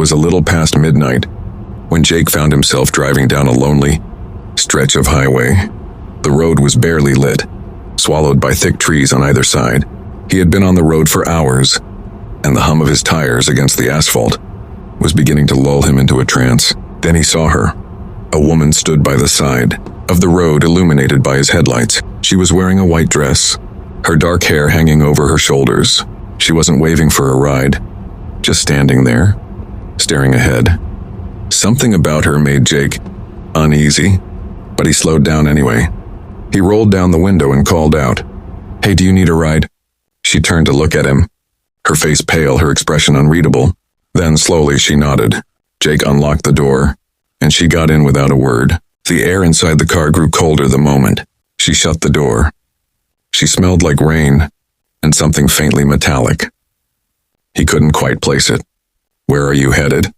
was a little past midnight when Jake found himself driving down a lonely stretch of highway. The road was barely lit, swallowed by thick trees on either side. He had been on the road for hours, and the hum of his tires against the asphalt was beginning to lull him into a trance. Then he saw her. A woman stood by the side of the road, illuminated by his headlights. She was wearing a white dress, her dark hair hanging over her shoulders. She wasn't waving for a ride, just standing there, staring ahead. Something about her made Jake uneasy, but he slowed down anyway. He rolled down the window and called out, "Hey, do you need a ride?" She turned to look at him, her face pale, her expression unreadable. Then slowly she nodded. Jake unlocked the door, and she got in without a word. The air inside the car grew colder the moment she shut the door. She smelled like rain and something faintly metallic. He couldn't quite place it. "Where are you headed?"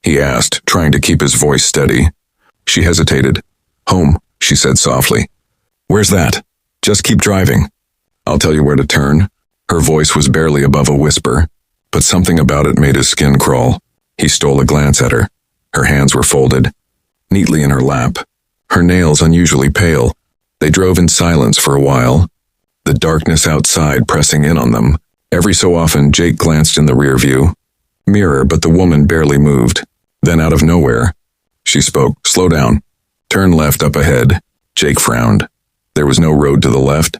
he asked, trying to keep his voice steady. She hesitated. "Home," she said softly. "Where's that?" "Just keep driving. I'll tell you where to turn." Her voice was barely above a whisper, but something about it made his skin crawl. He stole a glance at her. Her hands were folded neatly in her lap, her nails unusually pale. They drove in silence for a while, the darkness outside pressing in on them. Every so often, Jake glanced in the rearview mirror, but the woman barely moved. Then out of nowhere, she spoke. "Slow down. Turn left up ahead." Jake frowned. There was no road to the left,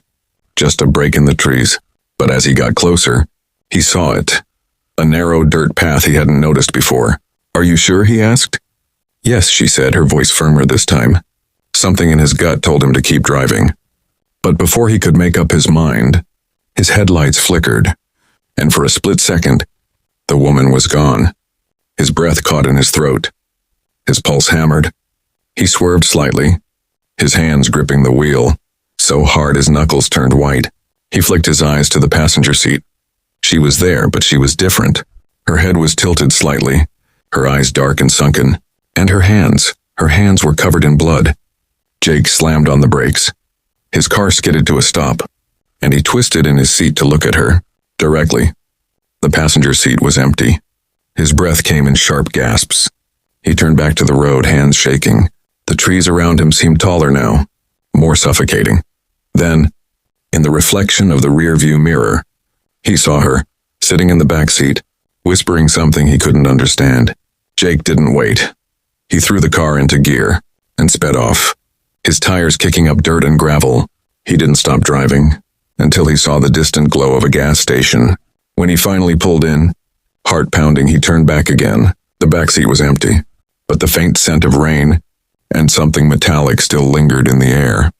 just a break in the trees. But as he got closer, he saw it. A narrow dirt path he hadn't noticed before. "Are you sure?" he asked. "Yes," she said, her voice firmer this time. Something in his gut told him to keep driving. But before he could make up his mind, his headlights flickered, and for a split second, the woman was gone. His breath caught in his throat. His pulse hammered. He swerved slightly, his hands gripping the wheel, so hard his knuckles turned white. He flicked his eyes to the passenger seat. She was there, but she was different. Her head was tilted slightly, her eyes dark and sunken, and her hands were covered in blood. Jake slammed on the brakes. His car skidded to a stop, and he twisted in his seat to look at her. Directly, the passenger seat was empty. His breath came in sharp gasps. He turned back to the road, hands shaking. The trees around him seemed taller now, more suffocating. Then, in the reflection of the rearview mirror, he saw her, sitting in the back seat, whispering something he couldn't understand. Jake didn't wait. He threw the car into gear and sped off, his tires kicking up dirt and gravel. He didn't stop driving until he saw the distant glow of a gas station. When he finally pulled in, heart pounding, he turned back again. The back seat was empty, but the faint scent of rain and something metallic still lingered in the air.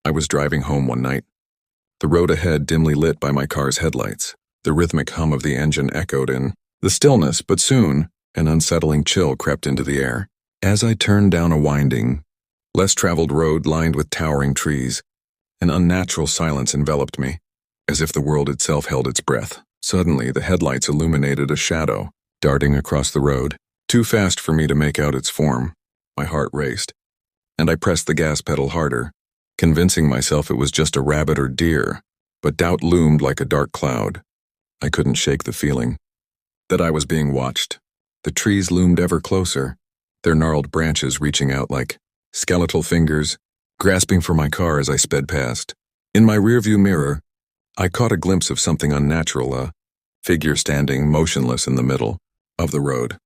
I was driving home one night, the road ahead dimly lit by my car's headlights. The rhythmic hum of the engine echoed in the stillness, but soon an unsettling chill crept into the air. As I turned down a winding, less traveled road lined with towering trees, an unnatural silence enveloped me, as if the world itself held its breath. Suddenly, the headlights illuminated a shadow darting across the road, too fast for me to make out its form. My heart raced, and I pressed the gas pedal harder, convincing myself it was just a rabbit or deer, but doubt loomed like a dark cloud. I couldn't shake the feeling that I was being watched. The trees loomed ever closer, their gnarled branches reaching out like skeletal fingers, grasping for my car as I sped past. In my rearview mirror, I caught a glimpse of something unnatural, a figure standing motionless in the middle of the road.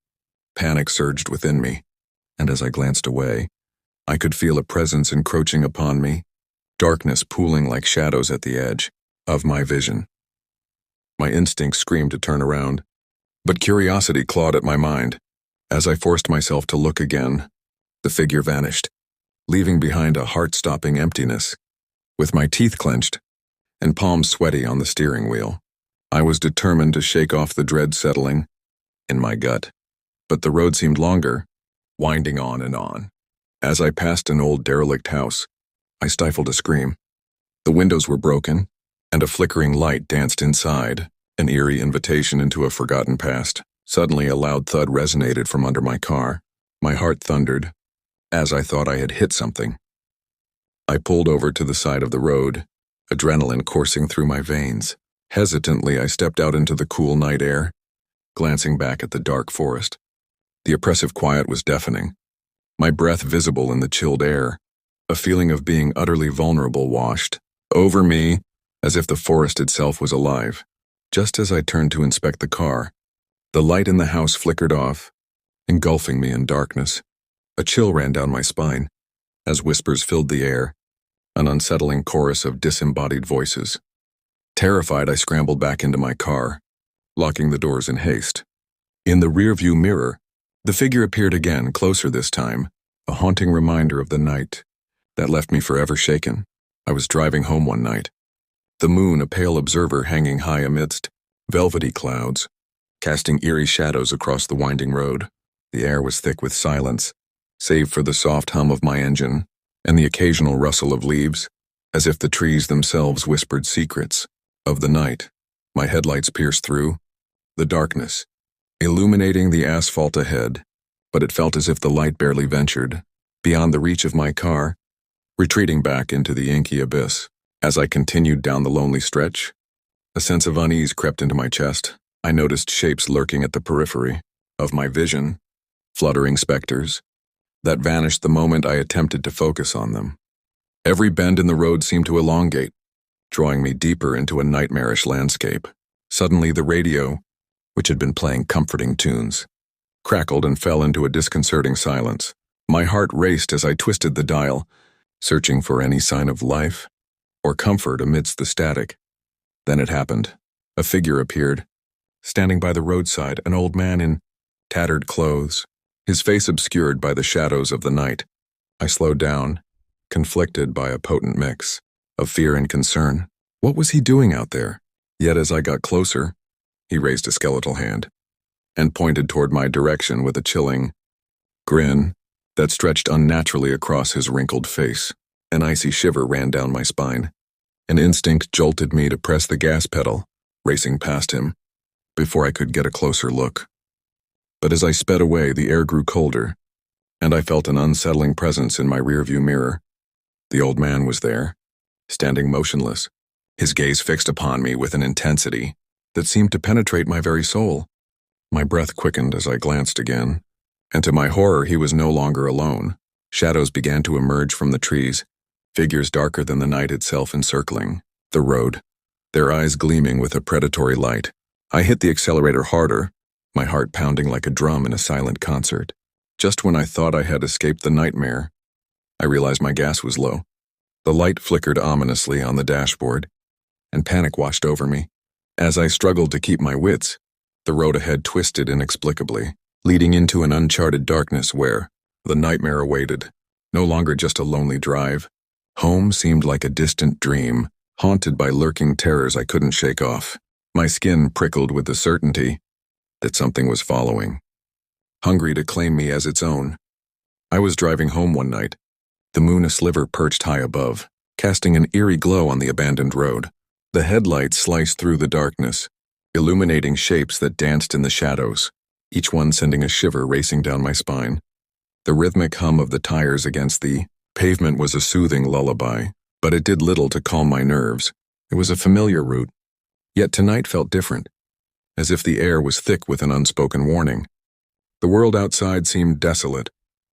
Panic surged within me, and as I glanced away, I could feel a presence encroaching upon me, darkness pooling like shadows at the edge of my vision. My instincts screamed to turn around, but curiosity clawed at my mind. As I forced myself to look again, the figure vanished, leaving behind a heart-stopping emptiness. With my teeth clenched and palms sweaty on the steering wheel, I was determined to shake off the dread settling in my gut. But the road seemed longer, winding on and on. As I passed an old derelict house, I stifled a scream. The windows were broken, and a flickering light danced inside, an eerie invitation into a forgotten past. Suddenly, a loud thud resonated from under my car. My heart thundered, as I thought I had hit something. I pulled over to the side of the road, adrenaline coursing through my veins. Hesitantly, I stepped out into the cool night air, glancing back at the dark forest. The oppressive quiet was deafening, my breath visible in the chilled air. A feeling of being utterly vulnerable washed over me, as if the forest itself was alive. Just as I turned to inspect the car, the light in the house flickered off, engulfing me in darkness. A chill ran down my spine, as whispers filled the air, an unsettling chorus of disembodied voices. Terrified, I scrambled back into my car, locking the doors in haste. In the rearview mirror, the figure appeared again, closer this time, a haunting reminder of the night that left me forever shaken. I was driving home one night, the moon a pale observer hanging high amidst velvety clouds, casting eerie shadows across the winding road. The air was thick with silence, save for the soft hum of my engine and the occasional rustle of leaves, as if the trees themselves whispered secrets of the night. My headlights pierced through the darkness, illuminating the asphalt ahead, but it felt as if the light barely ventured beyond the reach of my car, retreating back into the inky abyss. As I continued down the lonely stretch, a sense of unease crept into my chest. I noticed shapes lurking at the periphery of my vision, fluttering specters that vanished the moment I attempted to focus on them. Every bend in the road seemed to elongate, drawing me deeper into a nightmarish landscape. Suddenly, the radio, which had been playing comforting tunes, crackled and fell into a disconcerting silence. My heart raced as I twisted the dial, searching for any sign of life or comfort amidst the static. Then it happened. A figure appeared, standing by the roadside, an old man in tattered clothes, his face obscured by the shadows of the night. I slowed down, conflicted by a potent mix of fear and concern. What was he doing out there? Yet as I got closer, he raised a skeletal hand and pointed toward my direction with a chilling grin that stretched unnaturally across his wrinkled face. An icy shiver ran down my spine. An instinct jolted me to press the gas pedal, racing past him, before I could get a closer look. But as I sped away, the air grew colder, and I felt an unsettling presence in my rearview mirror. The old man was there, standing motionless, his gaze fixed upon me with an intensity that seemed to penetrate my very soul. My breath quickened as I glanced again, and to my horror, he was no longer alone. Shadows began to emerge from the trees, figures darker than the night itself encircling the road, their eyes gleaming with a predatory light. I hit the accelerator harder, my heart pounding like a drum in a silent concert. Just when I thought I had escaped the nightmare, I realized my gas was low. The light flickered ominously on the dashboard, and panic washed over me. As I struggled to keep my wits, the road ahead twisted inexplicably, leading into an uncharted darkness where the nightmare awaited. No longer just a lonely drive. Home seemed like a distant dream, haunted by lurking terrors I couldn't shake off. My skin prickled with the certainty that something was following, hungry to claim me as its own. I was driving home one night, the moon a sliver perched high above, casting an eerie glow on the abandoned road. The headlights sliced through the darkness, illuminating shapes that danced in the shadows, each one sending a shiver racing down my spine. The rhythmic hum of the tires against the pavement was a soothing lullaby, but it did little to calm my nerves. It was a familiar route, yet tonight felt different, as if the air was thick with an unspoken warning. The world outside seemed desolate,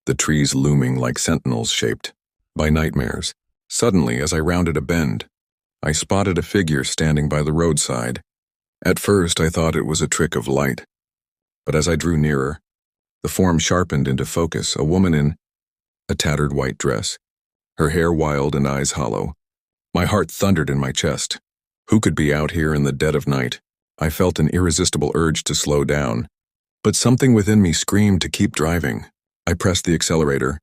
the trees looming like sentinels shaped by nightmares. Suddenly, as I rounded a bend, I spotted a figure standing by the roadside. At first, I thought it was a trick of light, but as I drew nearer, the form sharpened into focus, a woman in a tattered white dress, her hair wild and eyes hollow. My heart thundered in my chest. Who could be out here in the dead of night? I felt an irresistible urge to slow down, but something within me screamed to keep driving. I pressed the accelerator,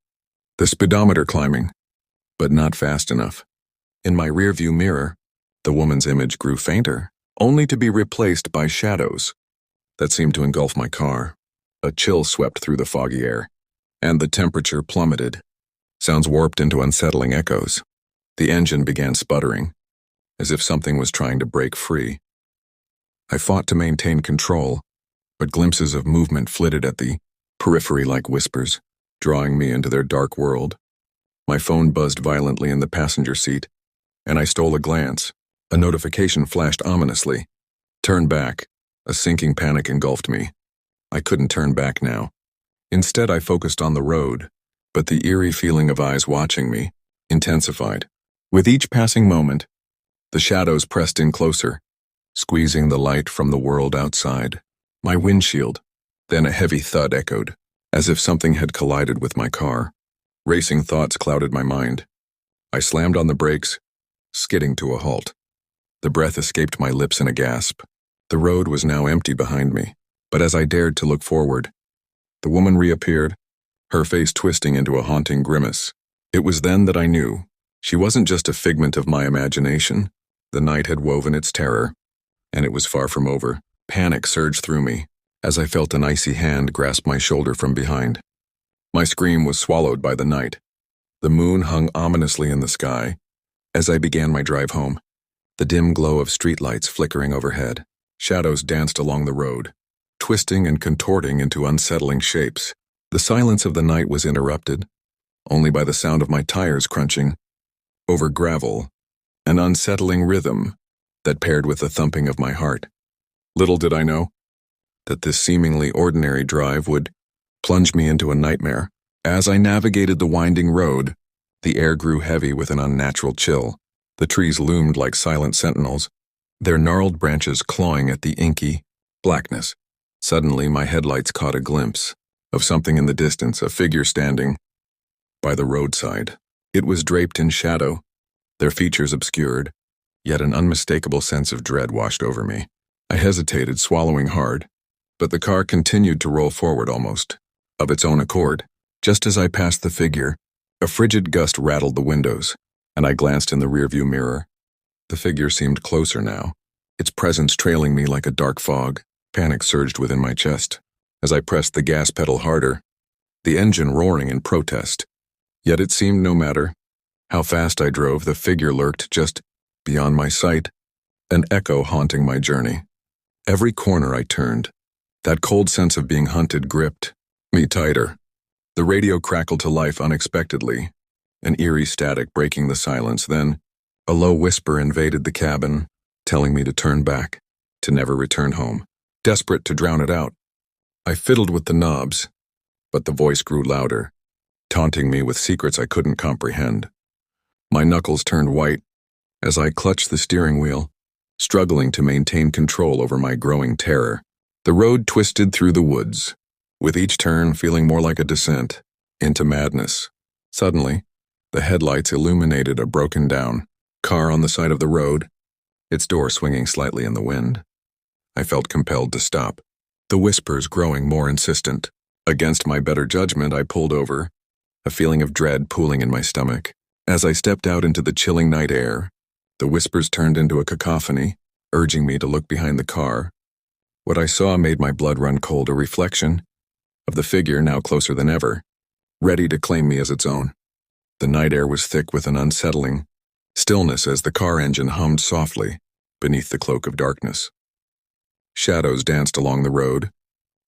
the speedometer climbing, but not fast enough. In my rearview mirror, the woman's image grew fainter, only to be replaced by shadows that seemed to engulf my car. A chill swept through the foggy air, and the temperature plummeted. Sounds warped into unsettling echoes. The engine began sputtering, as if something was trying to break free. I fought to maintain control, but glimpses of movement flitted at the periphery like whispers, drawing me into their dark world. My phone buzzed violently in the passenger seat, and I stole a glance. A notification flashed ominously. Turn back. A sinking panic engulfed me. I couldn't turn back now. Instead, I focused on the road, but the eerie feeling of eyes watching me intensified. With each passing moment, the shadows pressed in closer, squeezing the light from the world outside. My windshield. Then a heavy thud echoed, as if something had collided with my car. Racing thoughts clouded my mind. I slammed on the brakes, skidding to a halt. The breath escaped my lips in a gasp. The road was now empty behind me, but as I dared to look forward, the woman reappeared, her face twisting into a haunting grimace. It was then that I knew she wasn't just a figment of my imagination. The night had woven its terror, and it was far from over. Panic surged through me as I felt an icy hand grasp my shoulder from behind. My scream was swallowed by the night. The moon hung ominously in the sky as I began my drive home, the dim glow of streetlights flickering overhead. Shadows danced along the road, twisting and contorting into unsettling shapes. The silence of the night was interrupted only by the sound of my tires crunching over gravel, an unsettling rhythm that paired with the thumping of my heart. Little did I know that this seemingly ordinary drive would plunge me into a nightmare. As I navigated the winding road, the air grew heavy with an unnatural chill. The trees loomed like silent sentinels, their gnarled branches clawing at the inky blackness. Suddenly, my headlights caught a glimpse of something in the distance, a figure standing by the roadside. It was draped in shadow, their features obscured, yet an unmistakable sense of dread washed over me. I hesitated, swallowing hard, but the car continued to roll forward almost of its own accord. Just as I passed the figure, a frigid gust rattled the windows, and I glanced in the rearview mirror. The figure seemed closer now, its presence trailing me like a dark fog. Panic surged within my chest as I pressed the gas pedal harder, the engine roaring in protest. Yet it seemed no matter how fast I drove, the figure lurked just beyond my sight, an echo haunting my journey. Every corner I turned, that cold sense of being hunted gripped me tighter. The radio crackled to life unexpectedly, an eerie static breaking the silence. Then, a low whisper invaded the cabin, telling me to turn back, to never return home. Desperate to drown it out, I fiddled with the knobs, but the voice grew louder, taunting me with secrets I couldn't comprehend. My knuckles turned white as I clutched the steering wheel, struggling to maintain control over my growing terror. The road twisted through the woods, with each turn feeling more like a descent into madness. Suddenly, the headlights illuminated a broken-down car on the side of the road, its door swinging slightly in the wind. I felt compelled to stop, the whispers growing more insistent. Against my better judgment, I pulled over, a feeling of dread pooling in my stomach. As I stepped out into the chilling night air, the whispers turned into a cacophony, urging me to look behind the car. What I saw made my blood run cold, a reflection of the figure now closer than ever, ready to claim me as its own. The night air was thick with an unsettling stillness as the car engine hummed softly beneath the cloak of darkness. Shadows danced along the road,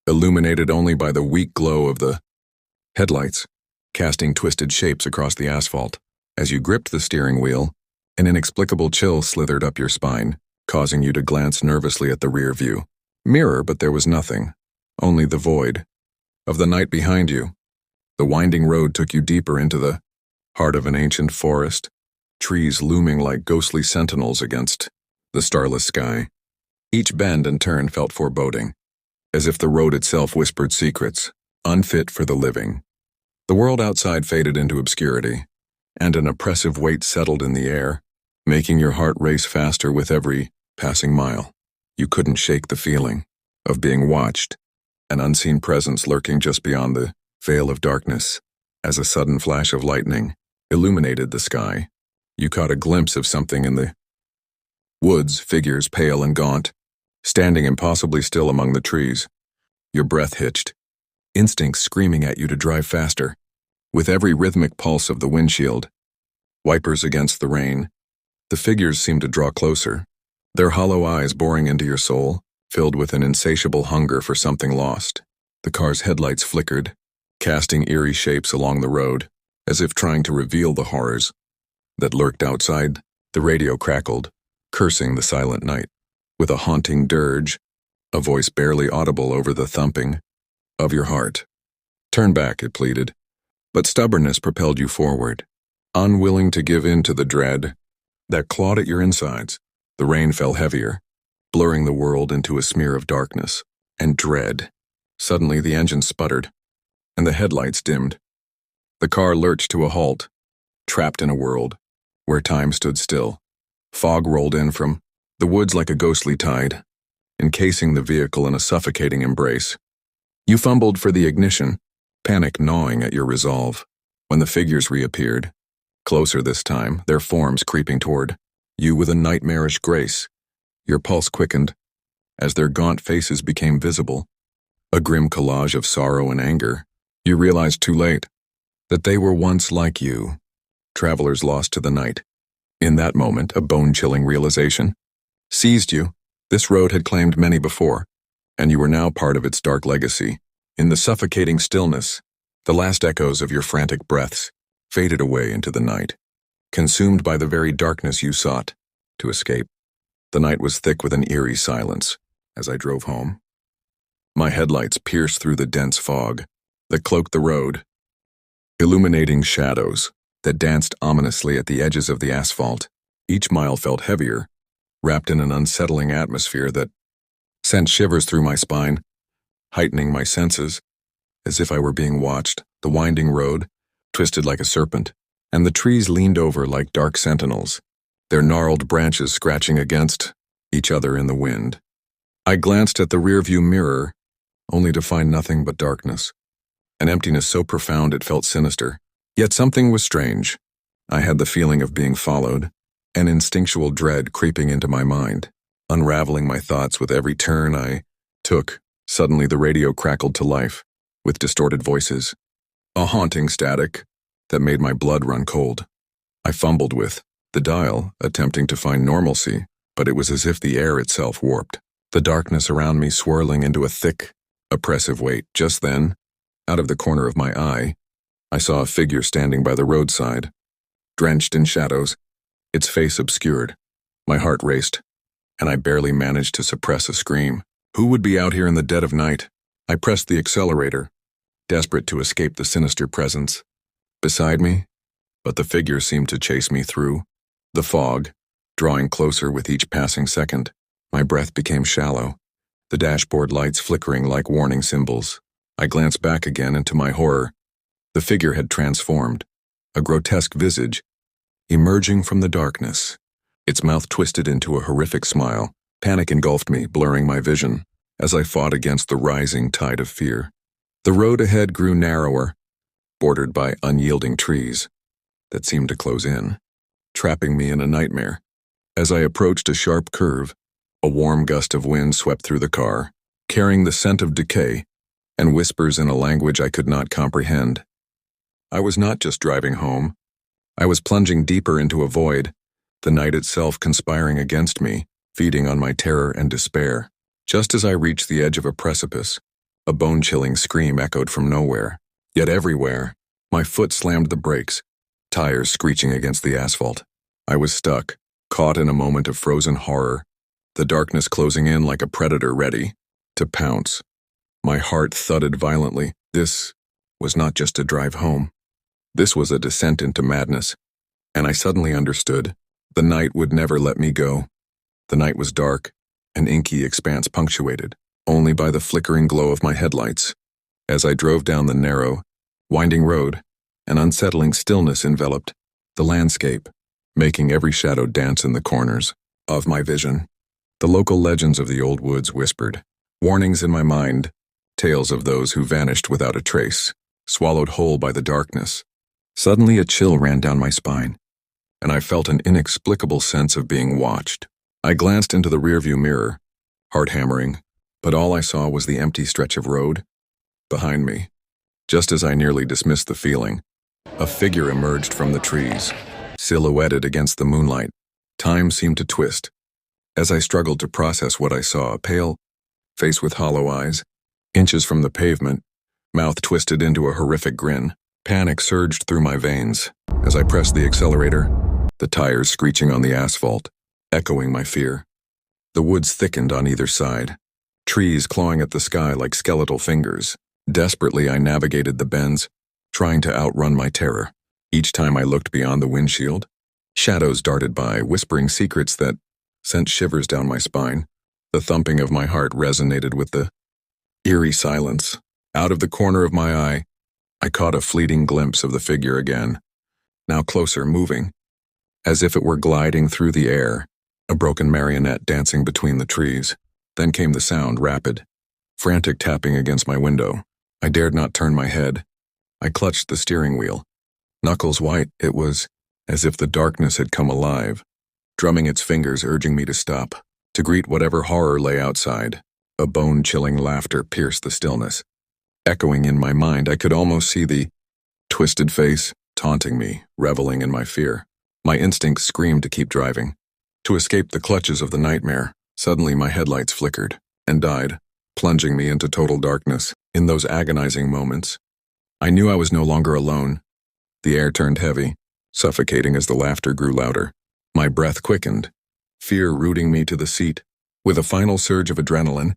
illuminated only by the weak glow of the headlights, casting twisted shapes across the asphalt. As you gripped the steering wheel, an inexplicable chill slithered up your spine, causing you to glance nervously at the rear view mirror, but there was nothing, only the void of the night behind you. The winding road took you deeper into the heart of an ancient forest, trees looming like ghostly sentinels against the starless sky. Each bend and turn felt foreboding, as if the road itself whispered secrets, unfit for the living. The world outside faded into obscurity, and an oppressive weight settled in the air, making your heart race faster with every passing mile. You couldn't shake the feeling of being watched, an unseen presence lurking just beyond the veil of darkness. As a sudden flash of lightning illuminated the sky, you caught a glimpse of something in the woods, figures pale and gaunt, standing impossibly still among the trees. Your breath hitched, instincts screaming at you to drive faster. With every rhythmic pulse of the windshield, wipers against the rain, the figures seemed to draw closer, their hollow eyes boring into your soul, filled with an insatiable hunger for something lost. The car's headlights flickered, casting eerie shapes along the road, as if trying to reveal the horrors that lurked outside. The radio crackled, cursing the silent night. With a haunting dirge, a voice barely audible over the thumping of your heart. Turn back, it pleaded. But stubbornness propelled you forward. Unwilling to give in to the dread that clawed at your insides, the rain fell heavier, blurring the world into a smear of darkness and dread. Suddenly the engine sputtered, and the headlights dimmed. The car lurched to a halt, trapped in a world where time stood still. Fog rolled in from the woods like a ghostly tide, encasing the vehicle in a suffocating embrace. You fumbled for the ignition, panic gnawing at your resolve, when the figures reappeared, closer this time, their forms creeping toward you with a nightmarish grace. Your pulse quickened as their gaunt faces became visible, a grim collage of sorrow and anger. You realized too late that they were once like you, travelers lost to the night. In that moment, a bone-chilling realization seized you. This road had claimed many before, and you were now part of its dark legacy. In the suffocating stillness, the last echoes of your frantic breaths faded away into the night, consumed by the very darkness you sought to escape. The night was thick with an eerie silence as I drove home. My headlights pierced through the dense fog that cloaked the road, illuminating shadows that danced ominously at the edges of the asphalt. Each mile felt heavier, wrapped in an unsettling atmosphere that sent shivers through my spine, heightening my senses, as if I were being watched. The winding road twisted like a serpent, and the trees leaned over like dark sentinels, their gnarled branches scratching against each other in the wind. I glanced at the rearview mirror, only to find nothing but darkness, an emptiness so profound it felt sinister. Yet something was strange. I had the feeling of being followed, an instinctual dread creeping into my mind, unraveling my thoughts with every turn I took. Suddenly the radio crackled to life, with distorted voices, a haunting static that made my blood run cold. I fumbled with the dial, attempting to find normalcy, but it was as if the air itself warped, the darkness around me swirling into a thick, oppressive weight. Just then, out of the corner of my eye, I saw a figure standing by the roadside, drenched in shadows, its face obscured. My heart raced, and I barely managed to suppress a scream. Who would be out here in the dead of night? I pressed the accelerator, desperate to escape the sinister presence beside me, but the figure seemed to chase me through the fog, drawing closer with each passing second. My breath became shallow, the dashboard lights flickering like warning symbols. I glanced back again, and to my horror, the figure had transformed, a grotesque visage emerging from the darkness, its mouth twisted into a horrific smile. Panic engulfed me, blurring my vision as I fought against the rising tide of fear. The road ahead grew narrower, bordered by unyielding trees that seemed to close in, trapping me in a nightmare. As I approached a sharp curve, a warm gust of wind swept through the car, carrying the scent of decay and whispers in a language I could not comprehend. I was not just driving home. I was plunging deeper into a void, the night itself conspiring against me, feeding on my terror and despair. Just as I reached the edge of a precipice, a bone-chilling scream echoed from nowhere. Yet everywhere, my foot slammed the brakes, tires screeching against the asphalt. I was stuck, caught in a moment of frozen horror, the darkness closing in like a predator ready to pounce. My heart thudded violently. This was not just a drive home. This was a descent into madness, and I suddenly understood. The night would never let me go. The night was dark, an inky expanse punctuated only by the flickering glow of my headlights. As I drove down the narrow, winding road, an unsettling stillness enveloped the landscape, making every shadow dance in the corners of my vision. The local legends of the old woods whispered, warnings in my mind, tales of those who vanished without a trace, swallowed whole by the darkness. Suddenly a chill ran down my spine, and I felt an inexplicable sense of being watched. I glanced into the rearview mirror, heart hammering, but all I saw was the empty stretch of road behind me. Just as I nearly dismissed the feeling, a figure emerged from the trees, silhouetted against the moonlight. Time seemed to twist. As I struggled to process what I saw, a pale face with hollow eyes, inches from the pavement, mouth twisted into a horrific grin. Panic surged through my veins as I pressed the accelerator, the tires screeching on the asphalt, echoing my fear. The woods thickened on either side, trees clawing at the sky like skeletal fingers. Desperately, I navigated the bends, trying to outrun my terror. Each time I looked beyond the windshield, shadows darted by, whispering secrets that sent shivers down my spine. The thumping of my heart resonated with the eerie silence. Out of the corner of my eye, I caught a fleeting glimpse of the figure again, now closer, moving, as if it were gliding through the air, a broken marionette dancing between the trees. Then came the sound, rapid, frantic tapping against my window. I dared not turn my head. I clutched the steering wheel. Knuckles white, it was as if the darkness had come alive, drumming its fingers, urging me to stop, to greet whatever horror lay outside. A bone-chilling laughter pierced the stillness. Echoing in my mind, I could almost see the twisted face, taunting me, reveling in my fear. My instincts screamed to keep driving, to escape the clutches of the nightmare. Suddenly my headlights flickered and died, plunging me into total darkness. In those agonizing moments, I knew I was no longer alone. The air turned heavy, suffocating as the laughter grew louder. My breath quickened, fear rooting me to the seat. With a final surge of adrenaline,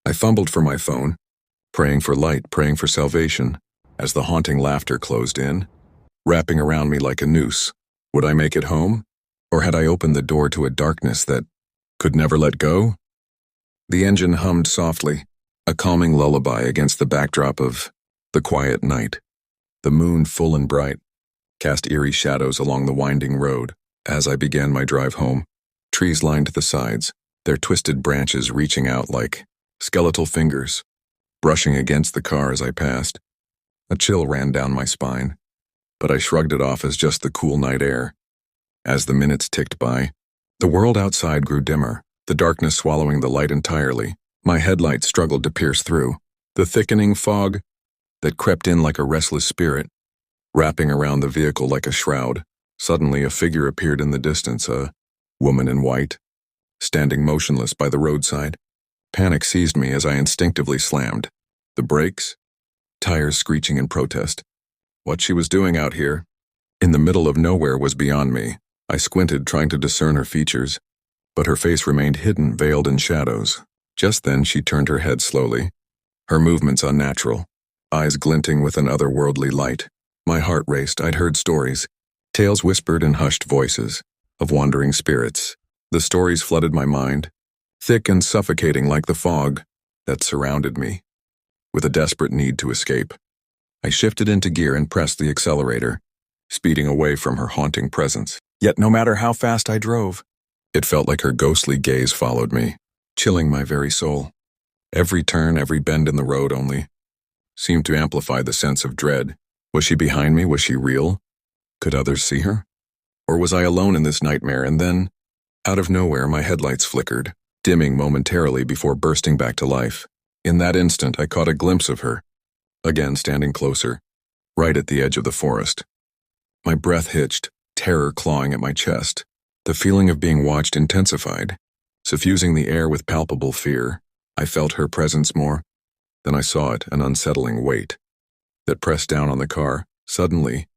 I fumbled for my phone, praying for light, praying for salvation, as the haunting laughter closed in, wrapping around me like a noose. Would I make it home? Or had I opened the door to a darkness that could never let go? The engine hummed softly, a calming lullaby against the backdrop of the quiet night. The moon, full and bright, cast eerie shadows along the winding road. As I began my drive home, trees lined the sides, their twisted branches reaching out like skeletal fingers, brushing against the car as I passed. A chill ran down my spine, but I shrugged it off as just the cool night air. As the minutes ticked by, the world outside grew dimmer, the darkness swallowing the light entirely. My headlights struggled to pierce through the thickening fog that crept in like a restless spirit, wrapping around the vehicle like a shroud. Suddenly, a figure appeared in the distance, a woman in white, standing motionless by the roadside. Panic seized me as I instinctively slammed the brakes, tires screeching in protest. What she was doing out here, in the middle of nowhere, was beyond me. I squinted, trying to discern her features, but her face remained hidden, veiled in shadows. Just then, she turned her head slowly, her movements unnatural, eyes glinting with an otherworldly light. My heart raced. I'd heard stories, tales whispered in hushed voices, of wandering spirits. The stories flooded my mind, thick and suffocating like the fog that surrounded me. With a desperate need to escape, I shifted into gear and pressed the accelerator, speeding away from her haunting presence. Yet no matter how fast I drove, it felt like her ghostly gaze followed me, chilling my very soul. Every turn, every bend in the road only seemed to amplify the sense of dread. Was she behind me? Was she real? Could others see her? Or was I alone in this nightmare? And then, out of nowhere, my headlights flickered, dimming momentarily before bursting back to life. In that instant, I caught a glimpse of her, again standing closer, right at the edge of the forest. My breath hitched, terror clawing at my chest. The feeling of being watched intensified, suffusing the air with palpable fear. I felt her presence more. Then I saw it, an unsettling weight that pressed down on the car. Suddenly,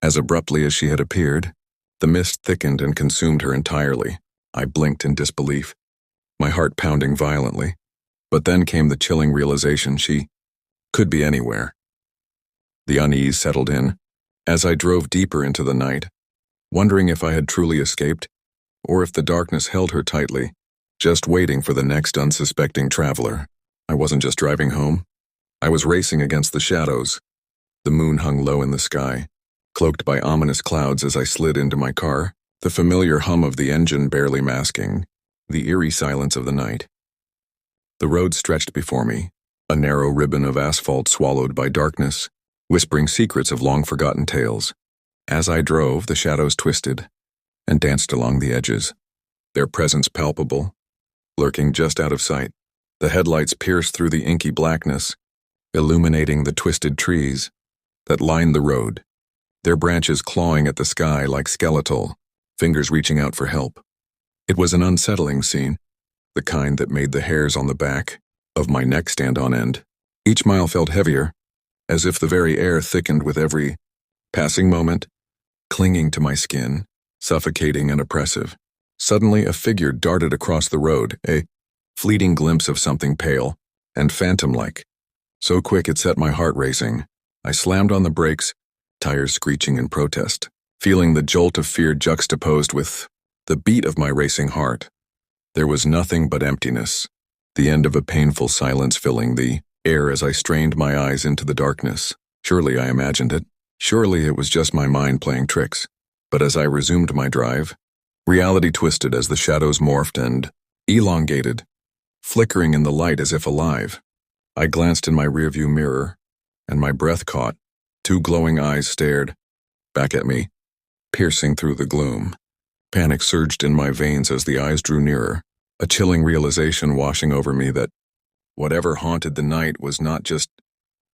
as abruptly as she had appeared, the mist thickened and consumed her entirely. I blinked in disbelief, my heart pounding violently. But then came the chilling realization she could be anywhere. The unease settled in as I drove deeper into the night, wondering if I had truly escaped, or if the darkness held her tightly, just waiting for the next unsuspecting traveler. I wasn't just driving home. I was racing against the shadows. The moon hung low in the sky, cloaked by ominous clouds as I slid into my car, the familiar hum of the engine barely masking the eerie silence of the night. The road stretched before me, a narrow ribbon of asphalt swallowed by darkness, whispering secrets of long-forgotten tales. As I drove, the shadows twisted and danced along the edges, their presence palpable, lurking just out of sight. The headlights pierced through the inky blackness, illuminating the twisted trees that lined the road, their branches clawing at the sky like skeletal fingers reaching out for help. It was an unsettling scene, the kind that made the hairs on the back of my neck stand on end. Each mile felt heavier, as if the very air thickened with every passing moment, clinging to my skin, suffocating and oppressive. Suddenly, a figure darted across the road, a fleeting glimpse of something pale and phantom-like, so quick it set my heart racing. I slammed on the brakes, tires screeching in protest, feeling the jolt of fear juxtaposed with the beat of my racing heart. There was nothing but emptiness, the end of a painful silence filling the air as I strained my eyes into the darkness. Surely I imagined it. Surely it was just my mind playing tricks. But as I resumed my drive, reality twisted as the shadows morphed and elongated, flickering in the light as if alive. I glanced in my rearview mirror, and my breath caught. Two glowing eyes stared back at me, piercing through the gloom. Panic surged in my veins as the eyes drew nearer, a chilling realization washing over me that whatever haunted the night was not just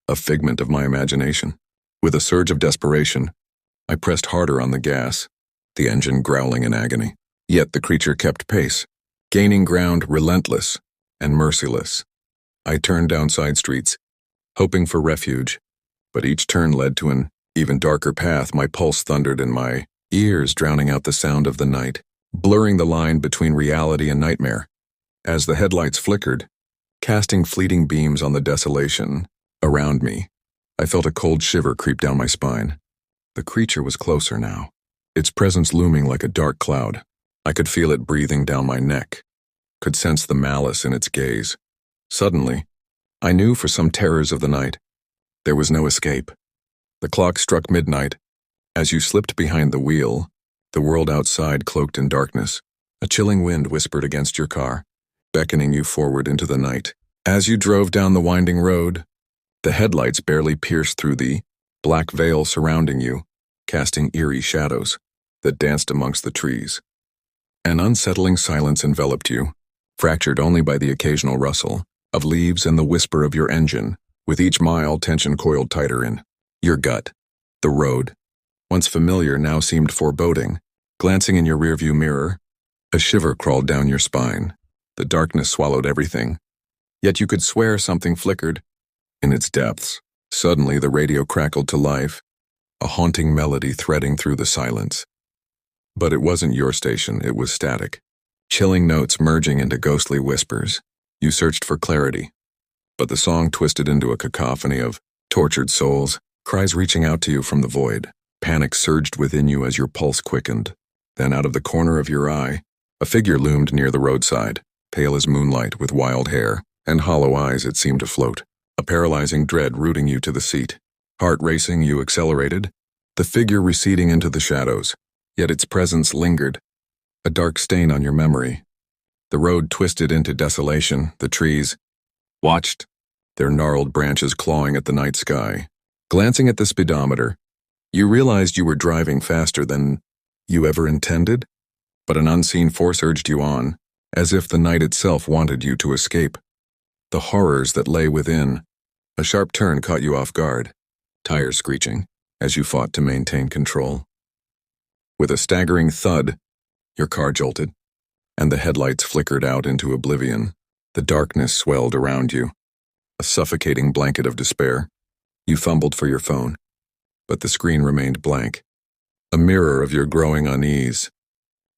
a figment of my imagination. With a surge of desperation, I pressed harder on the gas, the engine growling in agony. Yet the creature kept pace, gaining ground, relentless and merciless. I turned down side streets, hoping for refuge, but each turn led to an even darker path. My pulse thundered in my ears, drowning out the sound of the night, blurring the line between reality and nightmare. As the headlights flickered, casting fleeting beams on the desolation around me, I felt a cold shiver creep down my spine. The creature was closer now, its presence looming like a dark cloud. I could feel it breathing down my neck, could sense the malice in its gaze. Suddenly, I knew for some terrors of the night, there was no escape. The clock struck midnight. As you slipped behind the wheel, the world outside cloaked in darkness. A chilling wind whispered against your car, beckoning you forward into the night. As you drove down the winding road, the headlights barely pierced through the black veil surrounding you, casting eerie shadows that danced amongst the trees. An unsettling silence enveloped you, fractured only by the occasional rustle of leaves and the whisper of your engine. With each mile, tension coiled tighter in your gut. The road, once familiar, now seemed foreboding. Glancing in your rearview mirror, a shiver crawled down your spine. The darkness swallowed everything, yet you could swear something flickered in its depths. Suddenly, the radio crackled to life, a haunting melody threading through the silence. But it wasn't your station, it was static. Chilling notes merging into ghostly whispers. You searched for clarity, but the song twisted into a cacophony of tortured souls, cries reaching out to you from the void. Panic surged within you as your pulse quickened. Then out of the corner of your eye, a figure loomed near the roadside, pale as moonlight with wild hair and hollow eyes. It seemed to float, a paralyzing dread rooting you to the seat. Heart racing, you accelerated, the figure receding into the shadows, yet its presence lingered, a dark stain on your memory. The road twisted into desolation, the trees watched, their gnarled branches clawing at the night sky. Glancing at the speedometer, you realized you were driving faster than you ever intended, but an unseen force urged you on, as if the night itself wanted you to escape. The horrors that lay within. A sharp turn caught you off guard, tires screeching as you fought to maintain control. With a staggering thud, your car jolted, and the headlights flickered out into oblivion. The darkness swelled around you, a suffocating blanket of despair. You fumbled for your phone, but the screen remained blank, a mirror of your growing unease.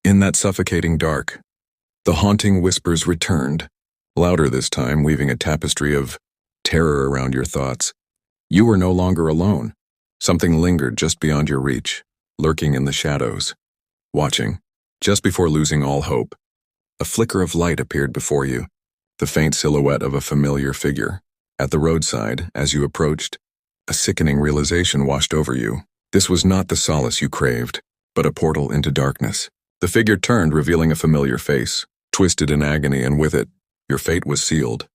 In that suffocating dark, the haunting whispers returned, louder this time, weaving a tapestry of terror around your thoughts. You were no longer alone. Something lingered just beyond your reach, lurking in the shadows, watching. Just before losing all hope, a flicker of light appeared before you, the faint silhouette of a familiar figure. At the roadside, as you approached, a sickening realization washed over you. This was not the solace you craved, but a portal into darkness. The figure turned, revealing a familiar face, twisted in agony, and with it, your fate was sealed.